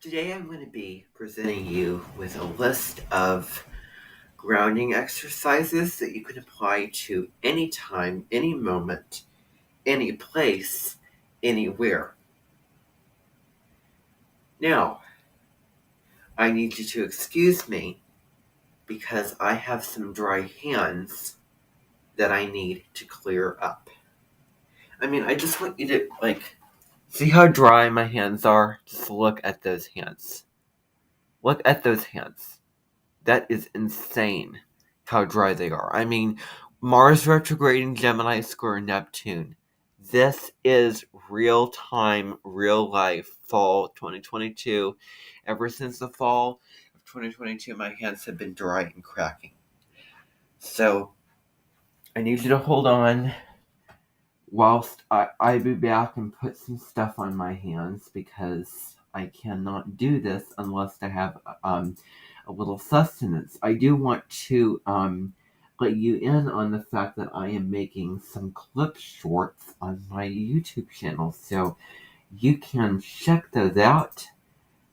Today I'm going to be presenting you with a list of grounding exercises that you can apply to any time, any moment, any place, anywhere. Now, I need you to excuse me because I have some dry hands that I need to clear up. I just want you to, see how dry my hands are? Just look at those hands. Look at those hands. That is insane how dry they are. Mars retrograding Gemini square Neptune. This is real time, real life, fall 2022. Ever since the fall of 2022, my hands have been dry and cracking. So, I need you to hold on whilst I be back and put some stuff on my hands because I cannot do this unless I have a little sustenance. I do want to let you in on the fact that I am making some clip shorts on my YouTube channel, so you can check those out.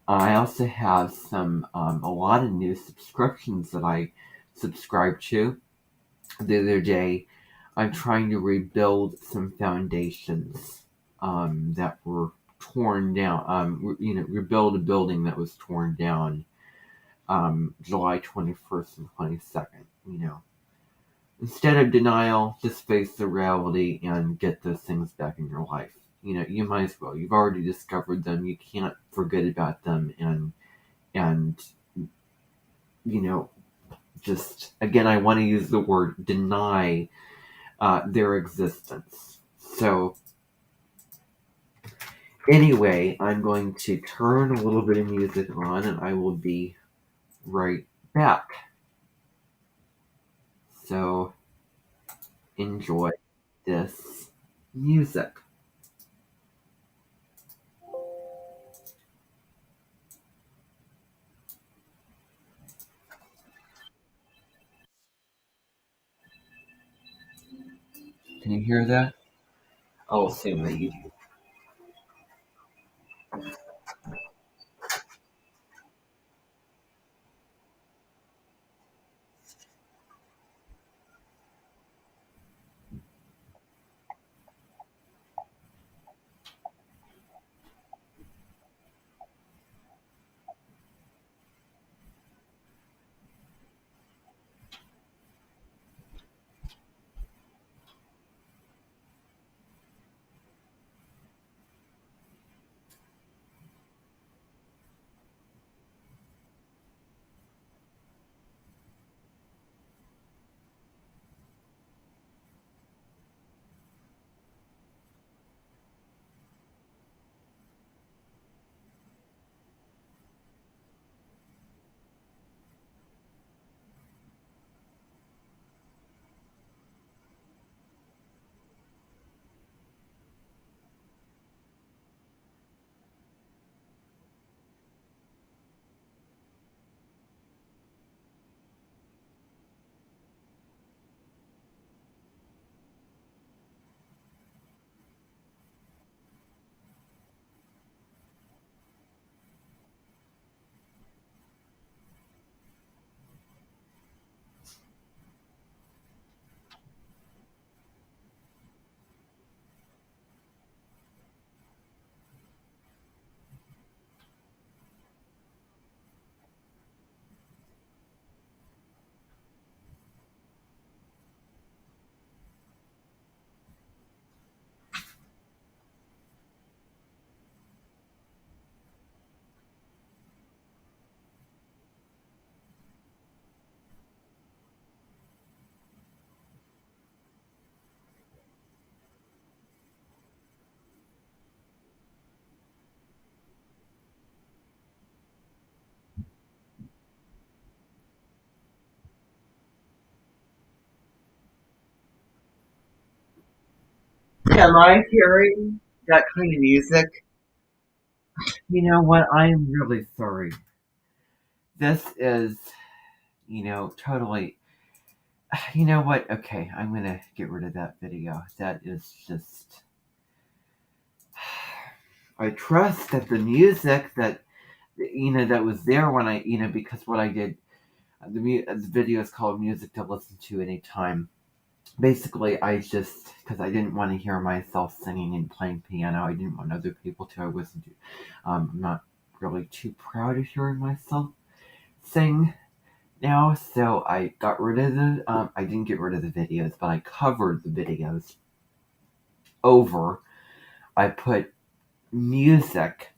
I also have a lot of new subscriptions that I subscribed to. The other day, I'm trying to rebuild some foundations that were torn down. Rebuild a building that was torn down July 21st and 22nd. Instead of denial, just face the reality and get those things back in your life. You might as well. You've already discovered them. You can't forget about them and just again, I want to use the word deny their existence. So, anyway, I'm going to turn a little bit of music on and I will be right back. So, enjoy this music. Can you hear that? I'll assume that you do. Am I hearing that kind of music? You know what? I am really sorry. This is, totally. You know what? Okay, I'm going to get rid of that video. That is just. I trust that the music that that was there when I, because what I did, the video is called Music to Listen to Anytime. Basically, I just, because I didn't want to hear myself singing and playing piano, I didn't want other people to. I wasn't, I'm not really too proud of hearing myself sing now, so I got rid of I didn't get rid of the videos, but I covered the videos over. I put music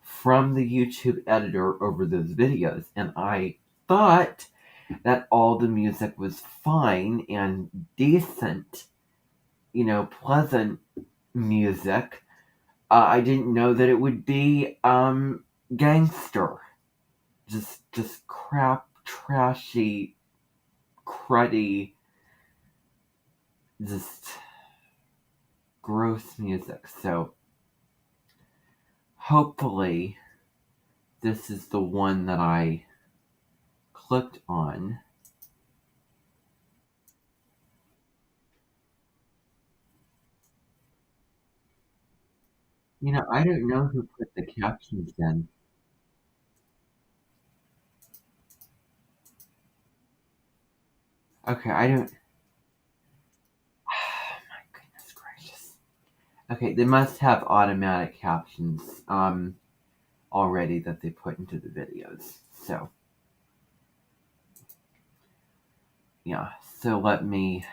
from the YouTube editor over those videos, and I thought that all the music was fine and decent, pleasant music. I didn't know that it would be gangster, just crap, trashy, cruddy, just gross music. So hopefully this is the one that I clicked on. I don't know who put the captions in. Okay, I don't. Oh my goodness gracious. Okay, they must have automatic captions already that they put into the videos. So yeah, so let me.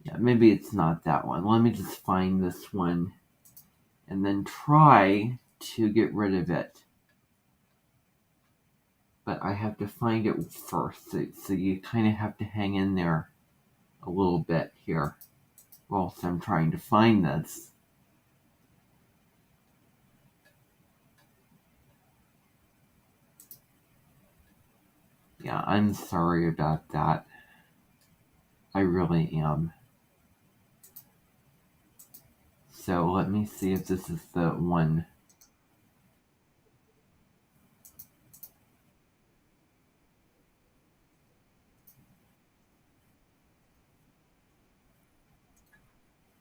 Yeah, maybe it's not that one. Let me just find this one and then try to get rid of it. But I have to find it first. So you kind of have to hang in there a little bit here whilst I'm trying to find this. Yeah, I'm sorry about that. I really am. So let me see if this is the one.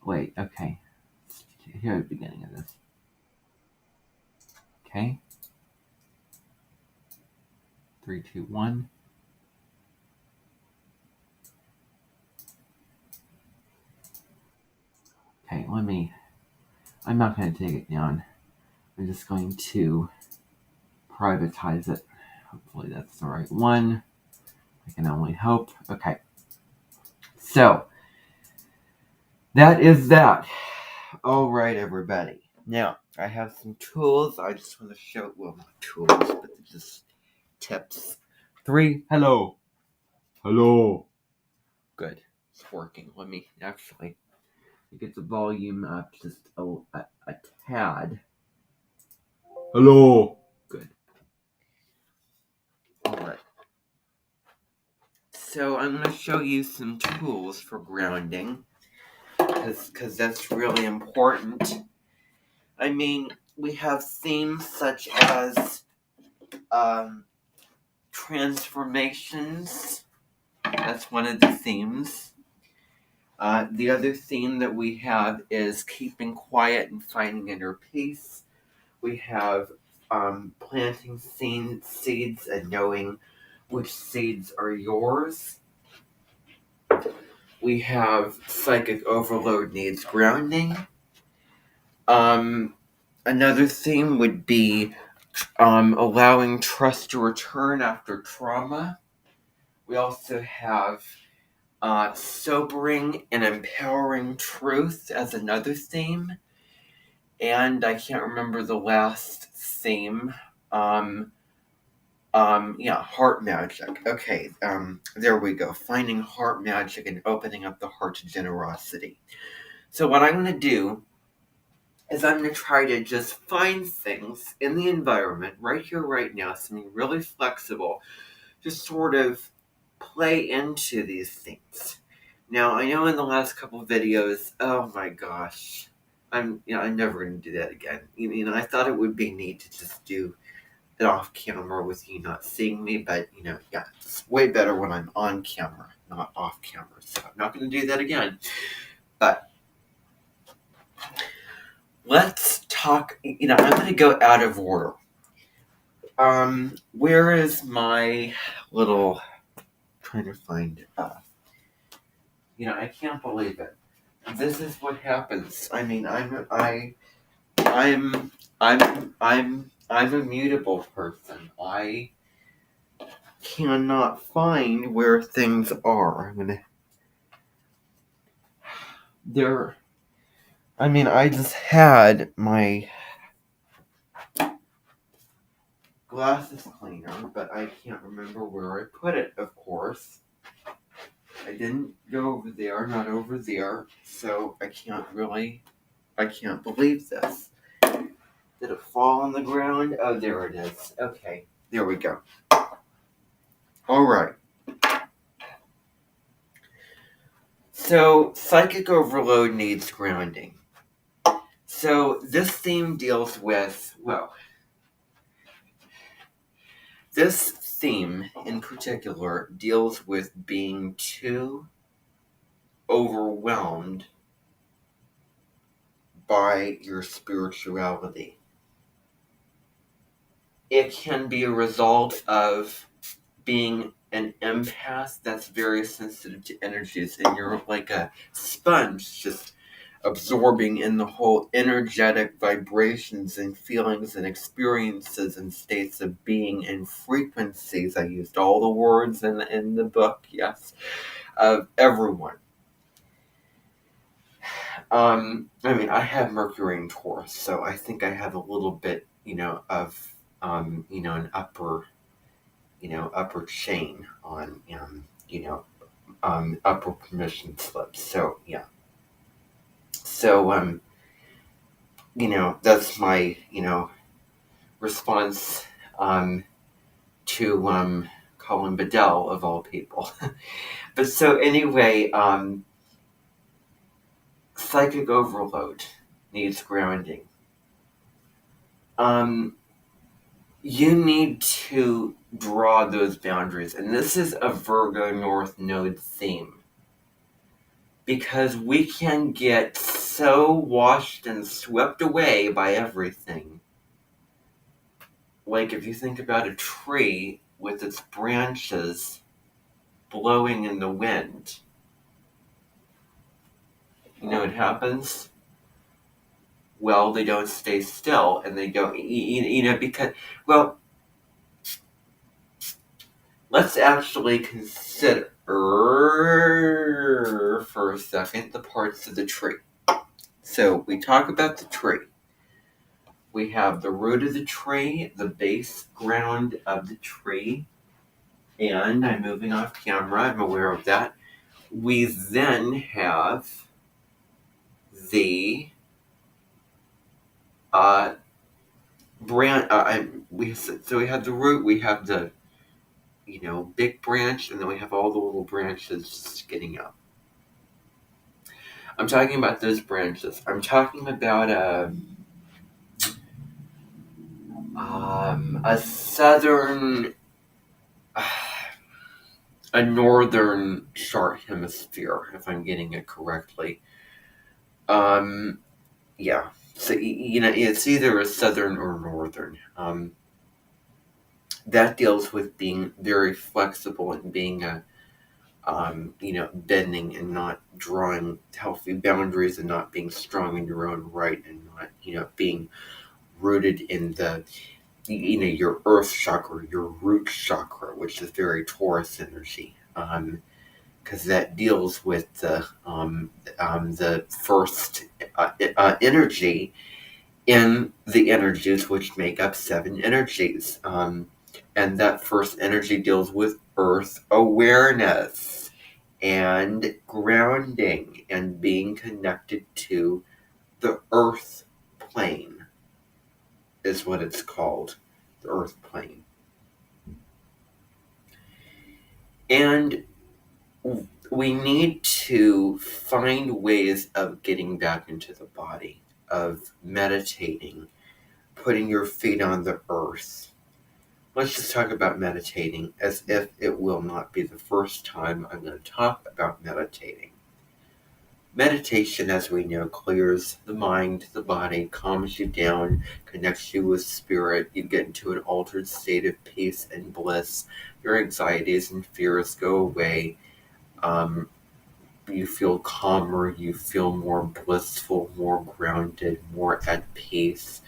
Wait, okay. Here at the beginning of this. Okay. 3, 2, 1. Okay, I'm not going to take it down. I'm just going to privatize it. Hopefully that's the right one. I can only hope. Okay. So, that is that. All right, everybody. Now, I have some tools. I just want to show, well, not tools, but just tips. 3. Hello. Hello. Good. It's working. Let me actually get the volume up just a tad. Hello. Good. All right. So I'm going to show you some tools for grounding because that's really important. I mean, we have themes such as transformations. That's one of the themes. The other theme that we have is keeping quiet and finding inner peace. We have planting seeds and knowing which seeds are yours. We have psychic overload needs grounding. Another theme would be allowing trust to return after trauma. We also have sobering and empowering truth as another theme. And I can't remember the last theme. Heart magic. Okay, there we go. Finding heart magic and opening up the heart to generosity. So what I'm going to do is I'm going to try to just find things in the environment right here, right now, something really flexible, just sort of play into these things. Now, I know in the last couple of videos, oh my gosh, I'm never going to do that again. I thought it would be neat to just do it off camera with you not seeing me, but yeah, it's way better when I'm on camera, not off camera. So I'm not going to do that again. But let's talk. I'm going to go out of order. Where is my little, trying to find, I can't believe it. This is what happens. I mean, I'm a mutable person. I cannot find where things are. I just had my glasses cleaner, but I can't remember where I put it, of course. I didn't go over there, not over there, so I can't believe this. Did it fall on the ground? Oh, there it is. Okay, there we go. All right. So, psychic overload needs grounding. So, this theme deals with, this theme in particular deals with being too overwhelmed by your spirituality. It can be a result of being an empath that's very sensitive to energies, and you're like a sponge just absorbing in the whole energetic vibrations and feelings and experiences and states of being and frequencies. I used all the words in the book, yes, of everyone. I have Mercury in Taurus, so I think I have a little bit, of, an upper chain on, upper permission slips. So, yeah. So, that's my, response, to, Colin Bedell, of all people. But so anyway, psychic overload needs grounding. You need to draw those boundaries. And this is a Virgo North Node theme. Because we can get so washed and swept away by everything. Like if you think about a tree with its branches blowing in the wind. You know what happens? Well, they don't stay still, and they don't, because, let's actually consider for a second the parts of the tree. So we talk about the tree. We have the root of the tree, the base ground of the tree, and I'm moving off camera, I'm aware of that. We then have the branch. We have the root, we have the big branch, and then we have all the little branches skinning up. I'm talking about those branches. I'm talking about a southern, a northern chart hemisphere, if I'm getting it correctly. Yeah. So, it's either a southern or northern. That deals with being very flexible and being bending and not drawing healthy boundaries and not being strong in your own right and not, being rooted in the, your earth chakra, your root chakra, which is very Taurus energy. Because that deals with the first energy in the energies which make up 7 energies. And that first energy deals with earth awareness and grounding and being connected to the earth plane is what it's called, the earth plane. And we need to find ways of getting back into the body, of meditating, putting your feet on the earth. Let's just talk about meditating as if it will not be the first time I'm going to talk about meditating. Meditation, as we know, clears the mind, the body, calms you down, connects you with spirit. You get into an altered state of peace and bliss. Your anxieties and fears go away. You feel calmer, you feel more blissful, more grounded, more at peace,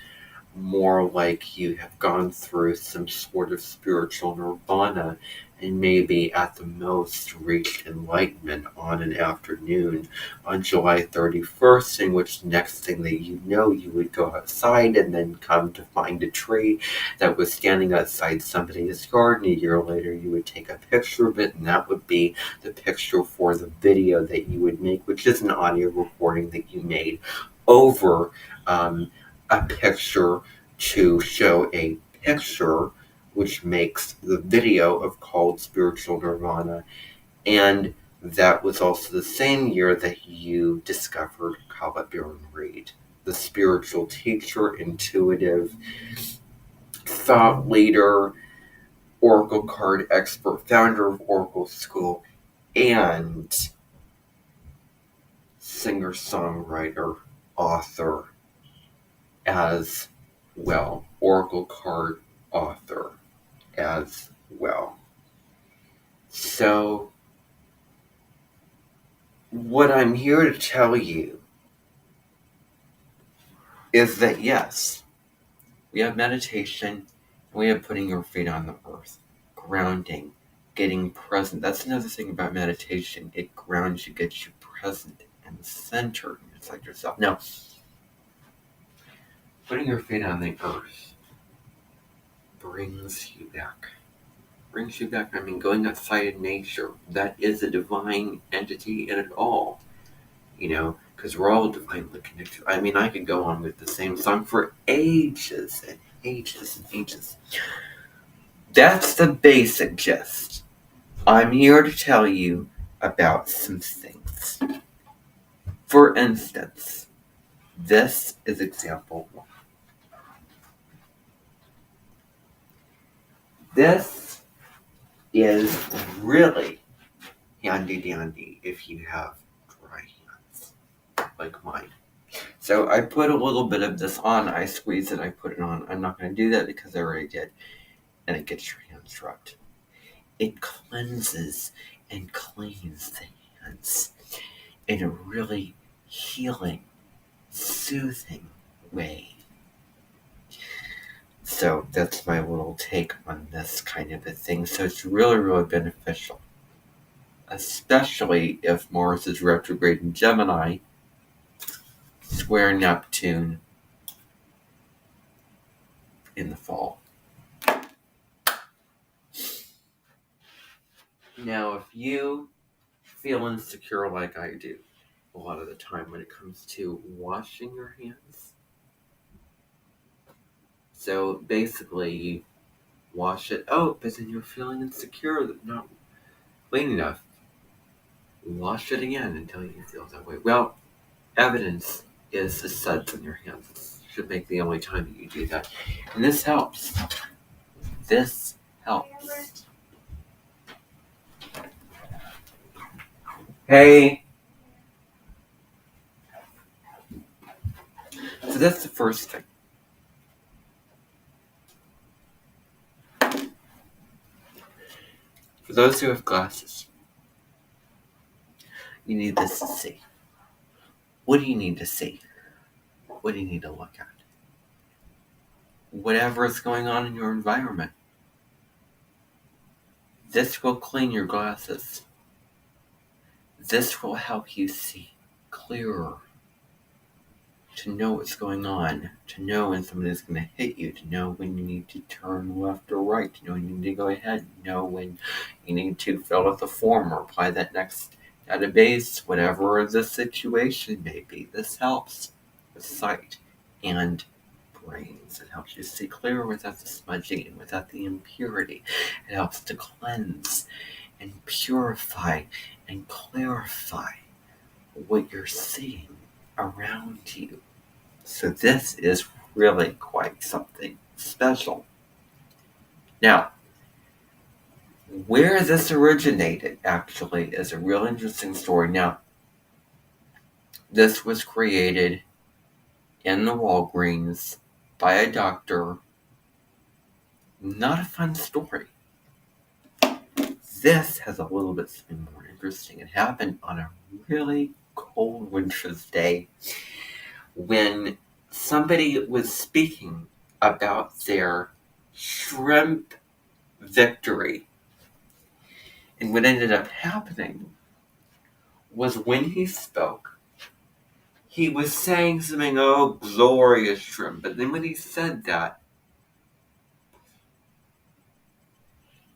more like you have gone through some sort of spiritual nirvana and maybe at the most reached enlightenment on an afternoon on July 31st, in which next thing that you know, you would go outside and then come to find a tree that was standing outside somebody's garden. A year later, you would take a picture of it, and that would be the picture for the video that you would make, which is an audio recording that you made over a picture to show a picture, which makes the video of called Spiritual Nirvana. And that was also the same year that you discovered Kala Byron Reed, the spiritual teacher, intuitive, thought leader, oracle card expert, founder of Oracle School, and singer-songwriter, author as well, oracle card author as well. So, what I'm here to tell you is that yes, we have meditation, and we have putting your feet on the earth, grounding, getting present. That's another thing about meditation. It grounds you, gets you present and centered inside yourself. Now, putting your feet on the earth brings you back. I mean, going outside in nature, that is a divine entity in it all. Because we're all divinely connected. I mean, I could go on with the same song for ages and ages and ages. That's the basic gist. I'm here to tell you about some things. For instance, this is example 1. This is really handy-dandy if you have dry hands, like mine. So I put a little bit of this on, I squeeze it, I put it on. I'm not going to do that because I already did. And it gets your hands rubbed. It cleanses and cleans the hands in a really healing, soothing way. So that's my little take on this kind of a thing. So it's really, really beneficial. Especially if Mars is retrograde in Gemini, square Neptune in the fall. Now, if you feel insecure like I do a lot of the time when it comes to washing your hands, so basically you wash it out, but then you're feeling insecure that not clean enough. Wash it again until you feel that way. Well, evidence is the suds on your hands. This should make the only time that you do that. And this helps. This helps. Hey! So that's the first thing. For those who have glasses, you need this to see. What do you need to see? What do you need to look at? Whatever is going on in your environment. This will clean your glasses. This will help you see clearer. To know what's going on. To know when somebody is going to hit you. To know when you need to turn left or right. To know when you need to go ahead. To know when you need to fill out the form or apply that next database. Whatever the situation may be. This helps with sight and brains. It helps you see clearer without the smudging and without the impurity. It helps to cleanse and purify and clarify what you're seeing around you. So this is really quite something special. Now, where this originated actually is a real interesting story. Now, This was created in the Walgreens by a doctor. Not a fun story. This has a little bit something more interesting. It happened on a really cold winter's day when somebody was speaking about their shrimp victory. And what ended up happening was when he spoke, he was saying something, oh, glorious shrimp. But then when he said that,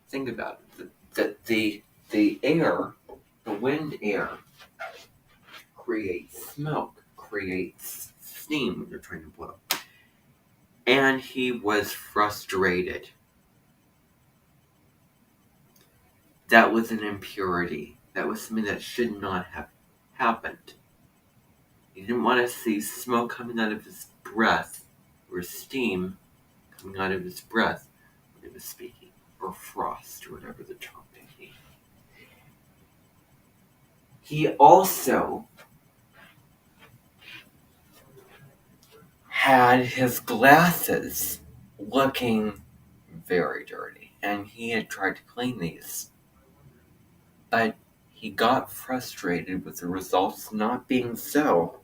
think about it, that the air, the wind air, creates smoke, creates steam when you're trying to blow. And he was frustrated. That was an impurity. That was something that should not have happened. He didn't want to see smoke coming out of his breath or steam coming out of his breath when he was speaking, or frost, or whatever the term may be. He also had his glasses looking very dirty, and he had tried to clean these. But he got frustrated with the results not being so.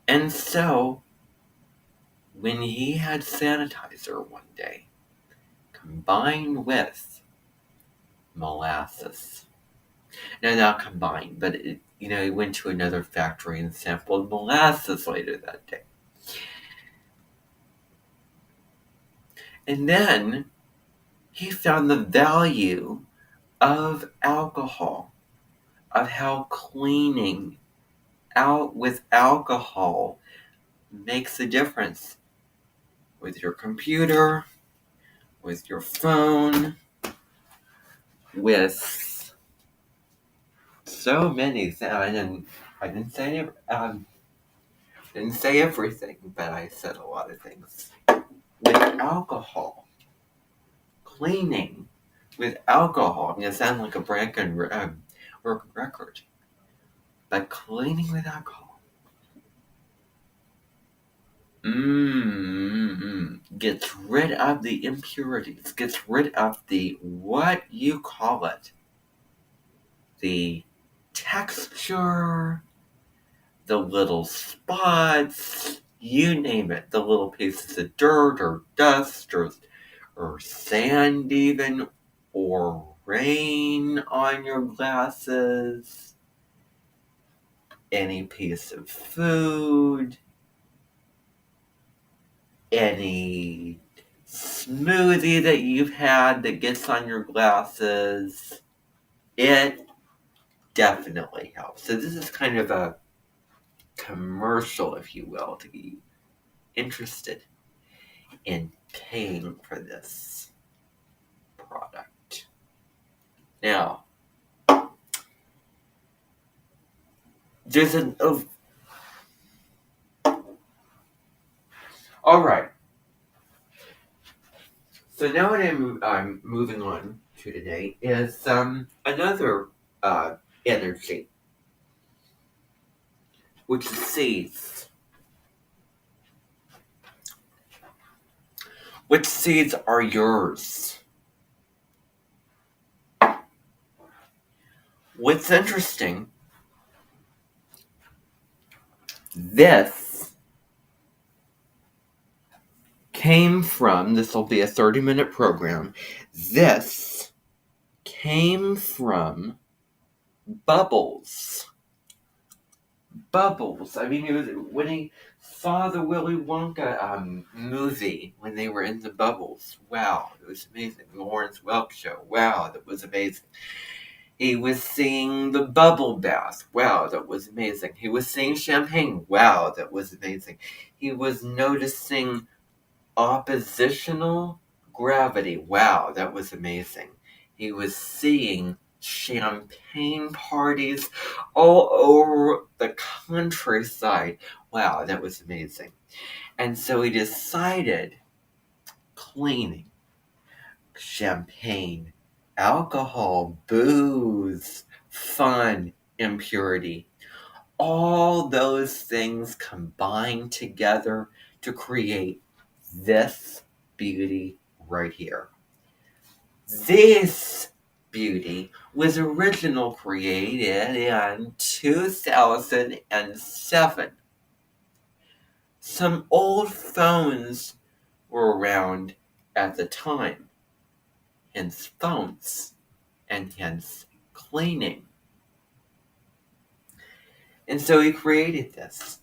And so, when he had sanitizer one day, combined with molasses. No, not combined, but he went to another factory and sampled molasses later that day. And then he found the value of alcohol, of how cleaning out with alcohol makes a difference with your computer, with your phone, with so many things. I didn't say everything, but I said a lot of things. With alcohol, cleaning with alcohol, I'm going to sound like a broken record, but cleaning with alcohol gets rid of the impurities, gets rid of the, what you call it, the texture, the little spots, you name it, the little pieces of dirt or dust or sand even, or rain on your glasses, any piece of food, any smoothie that you've had that gets on your glasses. It definitely helps. So this is kind of a commercial, if you will, to be interested in paying for this product. Now, there's all right. So now what I'm moving on to today is another energy, which is seeds. Which seeds are yours? What's interesting, this will be a 30-minute program. This came from Bubbles. Bubbles. I mean, it was when he saw the Willy Wonka movie, when they were in the bubbles. Wow, it was amazing. The Lawrence Welk show. Wow, that was amazing. He was seeing the bubble bath. Wow, that was amazing. He was seeing champagne. Wow, that was amazing. He was noticing oppositional gravity. Wow, that was amazing. He was seeing champagne parties all over the countryside. Wow, that was amazing. And so he decided cleaning, champagne, alcohol, booze, fun, impurity, all those things combine together to create this beauty right here. This beauty was originally created in 2007. Some old phones were around at the time, hence phones, and hence cleaning. And so he created this.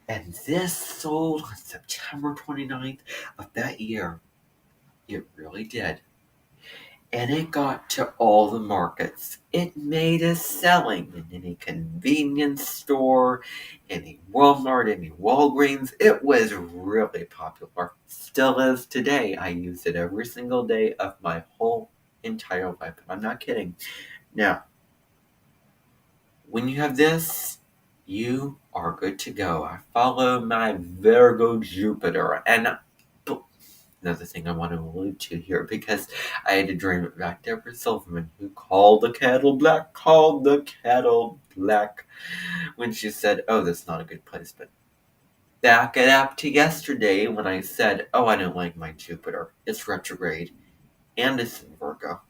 And this sold on September 29th of that year. It really did. And it got to all the markets. It made a selling in any convenience store, any Walmart, any Walgreens. It was really popular. Still is today. I use it every single day of my whole entire life. I'm not kidding. Now, when you have this, you are good to go. I follow my Virgo Jupiter. And another thing I want to allude to here, because I had a dream about Deborah Silverman, who called the kettle black, when she said, oh, that's not a good placement. Back it up to yesterday when I said, oh, I don't like my Jupiter. It's retrograde. And it's in Virgo.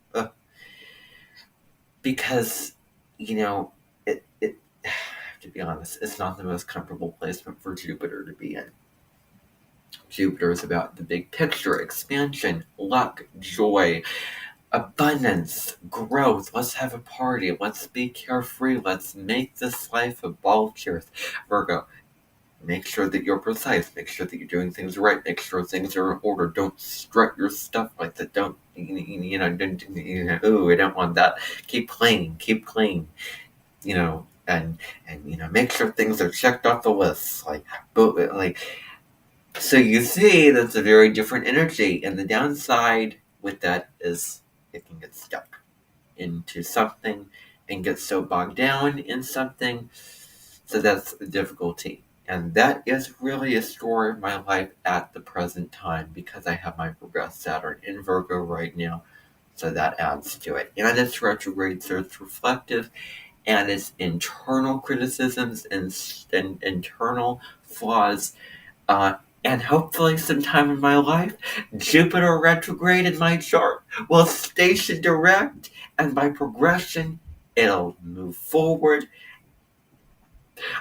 Because, it to be honest, it's not the most comfortable placement for Jupiter to be in. Jupiter is about the big picture, expansion, luck, joy, abundance, growth. Let's have a party. Let's be carefree. Let's make this life a ball of tears. Virgo, make sure that you're precise. Make sure that you're doing things right. Make sure things are in order. Don't strut your stuff like that. Don't, ooh, I don't want that. Keep clean. And make sure things are checked off the list. So you see, that's a very different energy, and the downside with that is it can get stuck into something and get so bogged down in something. So that's the difficulty. And that is really a story of my life at the present time, because I have my progressed Saturn in Virgo right now. So that adds to it. And it's retrograde, so it's reflective, and it's internal criticisms and internal flaws. And hopefully sometime in my life, Jupiter retrograde in my chart will station direct, and by progression, it'll move forward.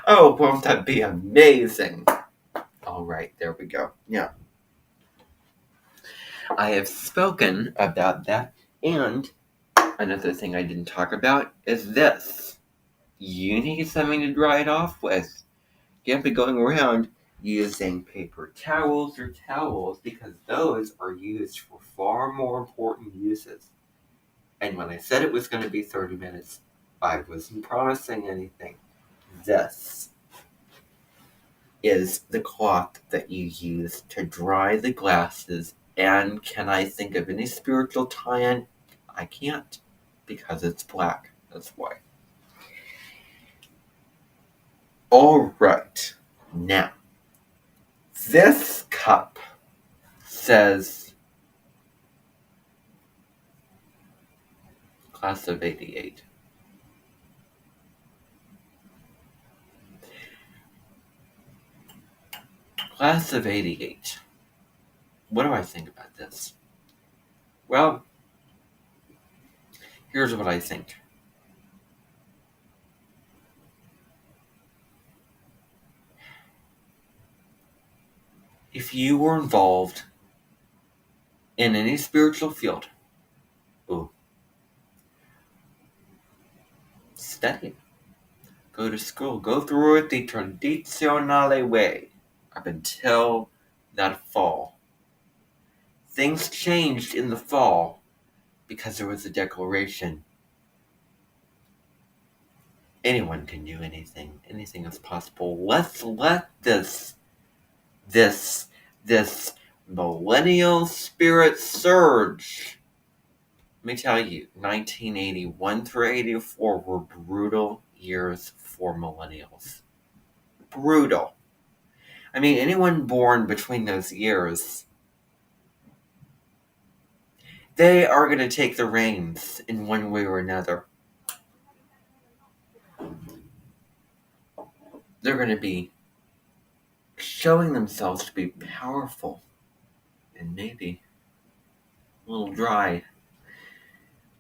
Oh, won't that be amazing? All right, there we go. Yeah. I have spoken about that, and another thing I didn't talk about is this. You need something to dry it off with. You can't be going around using paper towels or towels, because those are used for far more important uses. And when I said it was going to be 30 minutes, I wasn't promising anything. This is the cloth that you use to dry the glasses. And can I think of any spiritual tie-in? I can't, because it's black. That's why. All right. Now, this cup says class of 88. Class of 88. What do I think about this? Well, here's what I think. If you were involved in any spiritual field, study, go to school, go through it the tradizionale way up until that fall. Things changed in the fall because there was a declaration. Anyone can do anything. Anything is possible. Let's let this millennial spirit surge. Let me tell you, 1981 through 84 were brutal years for millennials. Brutal. I mean, anyone born between those years, they are going to take the reins in one way or another. they're going to be showing themselves to be powerful and maybe a little dry.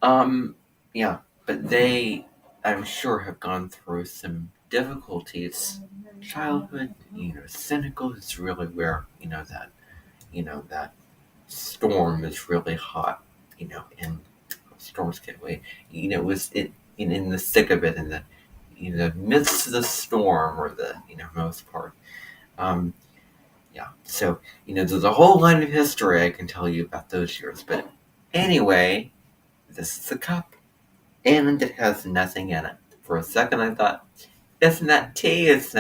Yeah, but they, I'm sure, have gone through some difficulties. Childhood, cynical is really where, that storm is really hot, and storms can't wait. It was in the thick of it, in the midst of the storm, or the, most part. Um, yeah, so, there's a whole line of history I can tell you about those years, but anyway, this is the cup, and it has nothing in it. For a second I thought, isn't that tea? It's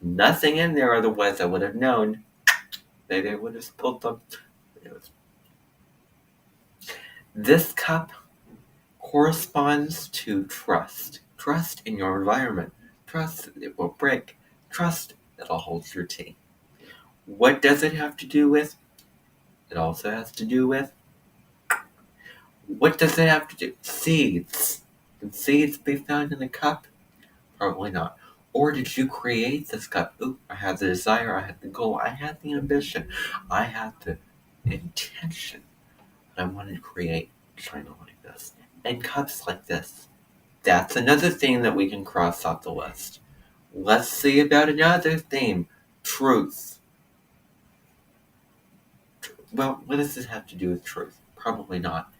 nothing in there, otherwise I would have known. Maybe I would have spilled them. This cup corresponds to trust. Trust in your environment. Trust that it will break. Trust that it'll hold your tea. What does it have to do with? It also has to do with, what does it have to do? Seeds. Can seeds be found in a cup? Probably not. Or did you create this cup? Ooh, I had the desire, I had the goal, I had the ambition, I had the intention that I wanted to create China like this, and cups like this. That's another thing that we can cross off the list. Let's see about another theme. Truth. Well, what does this have to do with truth? Probably not.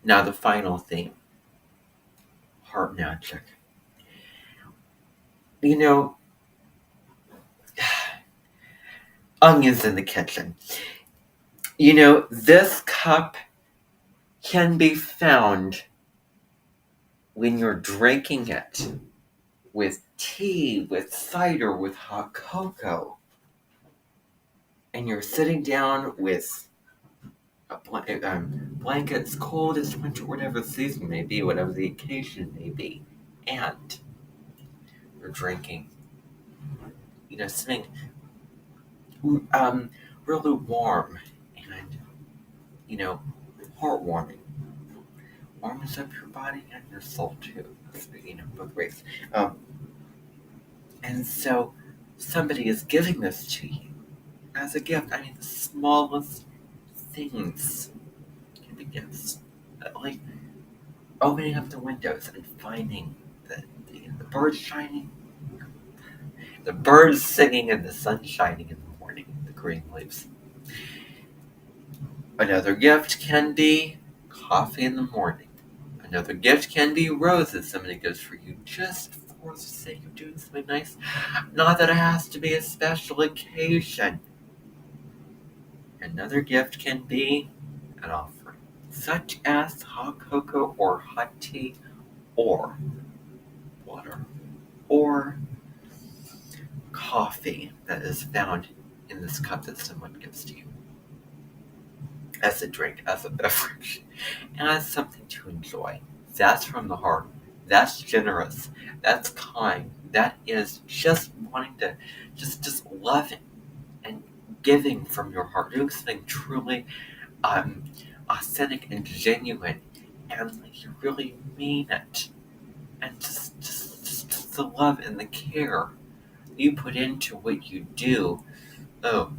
Now the final theme. Heart magic. Onions in the kitchen. This cup can be found when you're drinking it with tea, with cider, with hot cocoa, and you're sitting down with a blankets, cold as winter, whatever the season may be, whatever the occasion may be, and you're drinking, something really warm and, heartwarming. Warms up your body and your soul too. Both ways. And so somebody is giving this to you as a gift. I mean, the smallest things can be gifts. Like opening up the windows and finding the birds shining, the birds singing, and the sun shining in the morning, the green leaves. Another gift can be coffee in the morning. Another gift can be roses somebody gives for you just for the sake of doing something nice. Not that it has to be a special occasion. Another gift can be an offering, such as hot cocoa or hot tea or water or coffee that is found in this cup that someone gives to you as a drink, as a beverage, and as something to enjoy. That's from the heart. That's generous. That's kind. That is just wanting to just loving and giving from your heart, doing something truly authentic and genuine, and like you really mean it, and just the love and the care you put into what you do. Oh,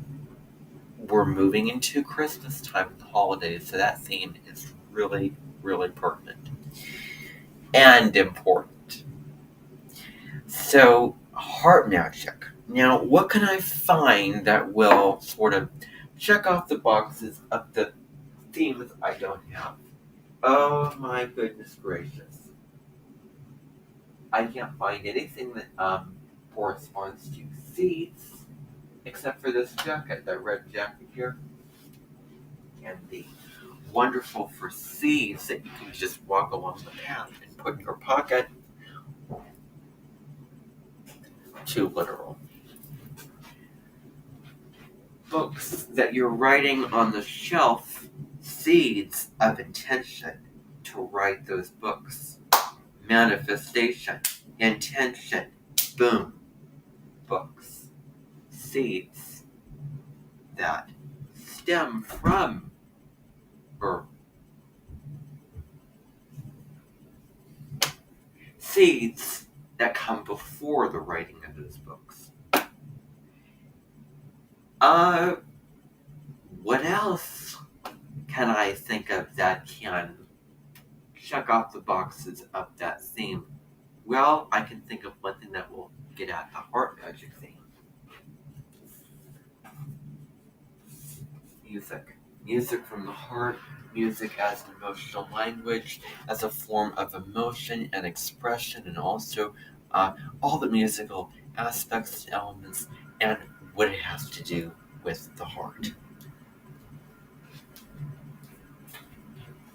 we're moving into Christmas time and the holidays, so that theme is really, really pertinent and important. So, heart magic. Now, what can I find that will sort of check off the boxes of the themes I don't have? Oh my goodness gracious. I can't find anything that corresponds to seeds, except for this jacket, that red jacket here. And the wonderful for seeds that you can just walk along the path and put in your pocket. Too literal. Books that you're writing on the shelf, seeds of intention to write those books. Manifestation, intention, boom, books, seeds that stem from or seeds that come before the writing of those books. What else can I think of that can check off the boxes of that theme? Well, I can think of one thing that will get at the heart magic theme. Music. Music from the heart, music as an emotional language, as a form of emotion and expression, and also all the musical aspects, elements, and what it has to do with the heart.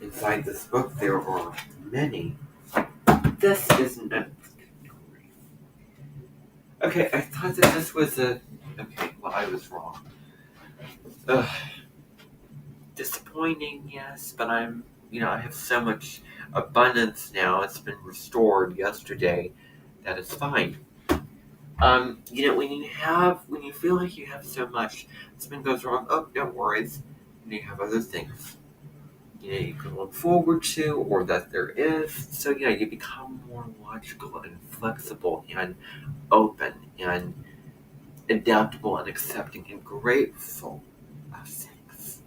Inside this book, there are many. This isn't a... Okay, I thought that this was a... Okay, well, I was wrong. Ugh. Disappointing, yes, but I have so much abundance now. It's been restored yesterday. That is fine. When you feel like you have so much, something goes wrong, oh, no worries. You have other things, you can look forward to, or that there is. So, you become more logical and flexible and open and adaptable and accepting and grateful of things.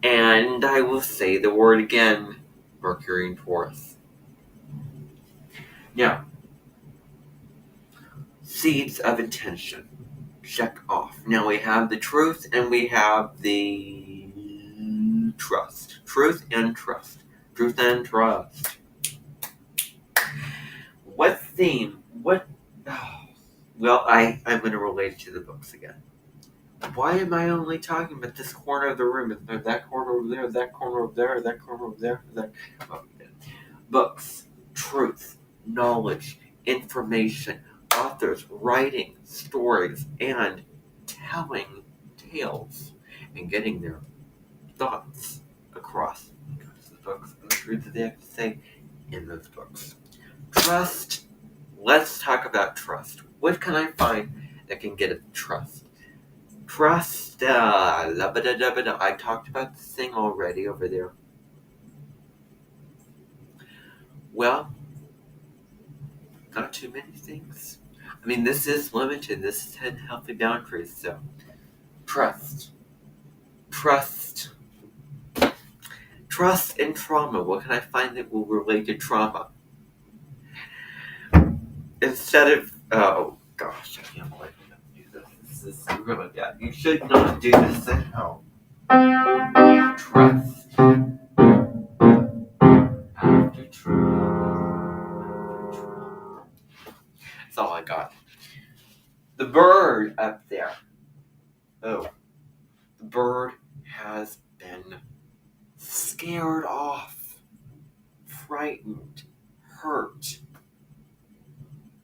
And I will say the word again, Mercury and Taurus. Now, seeds of intention. Check off. Now we have the truth and we have the trust. Truth and trust. Truth and trust. What theme? What? Oh, well, I'm going to relate it to the books again. Why am I only talking about this corner of the room? Is there that corner over there, that corner over there, that corner over there? Books, truth, knowledge, information, authors, writing stories, and telling tales, and getting their thoughts across the books and the truth that they have to say in those books. Trust. Let's talk about trust. What can I find that can get at trust? Trust. I talked about this thing already over there. Well, not too many things. I mean, this is limited. This is 10 healthy boundaries. So, trust. Trust and trauma. What can I find that will relate to trauma? Instead of, oh gosh, I can't believe I have to do this. This is really bad. You should not do this at home. Trust. After trauma. That's all I got. The bird up there. Oh, the bird has been scared off, frightened, hurt.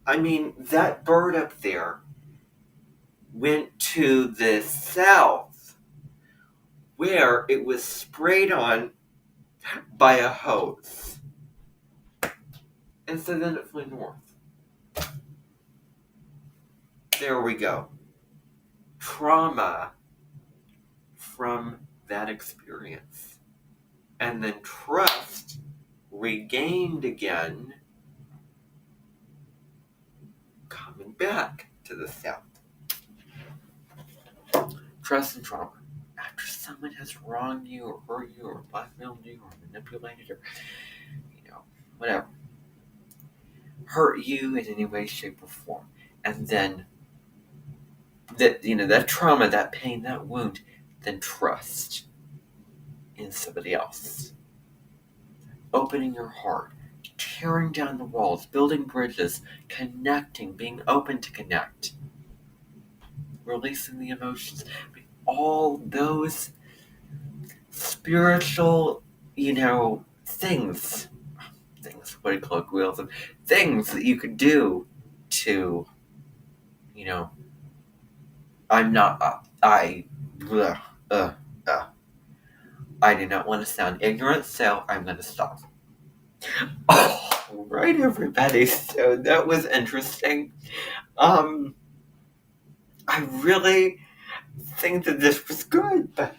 I mean, that bird up there went to the south where it was sprayed on by a hose. And so then it flew north. There we go. Trauma from that experience. And then trust regained again, coming back to the south. Trust and trauma. After someone has wronged you or hurt you or blackmailed you or manipulated or, whatever, hurt you in any way, shape, or form. And then that trauma, that pain, that wound, then trust in somebody else. Opening your heart, tearing down the walls, building bridges, connecting, being open to connect, releasing the emotions, all those spiritual, things, what do you call it, colloquialism, things that you could do to, I'm not, I do not want to sound ignorant, so I'm going to stop. Oh, right, everybody. So that was interesting. I really think that this was good, but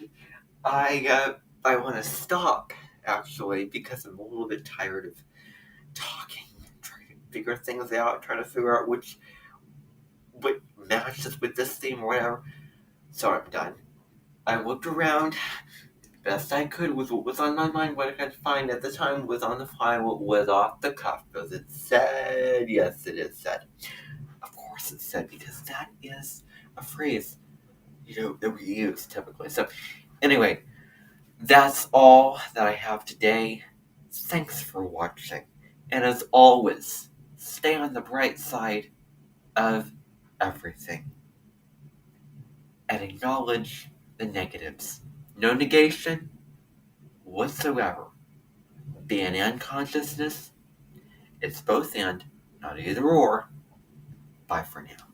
I want to stop, actually, because I'm a little bit tired of talking, trying to figure things out, trying to figure out what matches with this theme or whatever. So I'm done. I looked around best I could with what was on my mind. What I could find at the time was on the fly, what was off the cuff. Does it said? Yes, it is said. Of course it's said, because that is a phrase, that we use typically. So anyway, that's all that I have today. Thanks for watching. And as always, stay on the bright side of everything and acknowledge the negatives. No negation whatsoever. Being in consciousness, it's both and, not either or. Bye for now.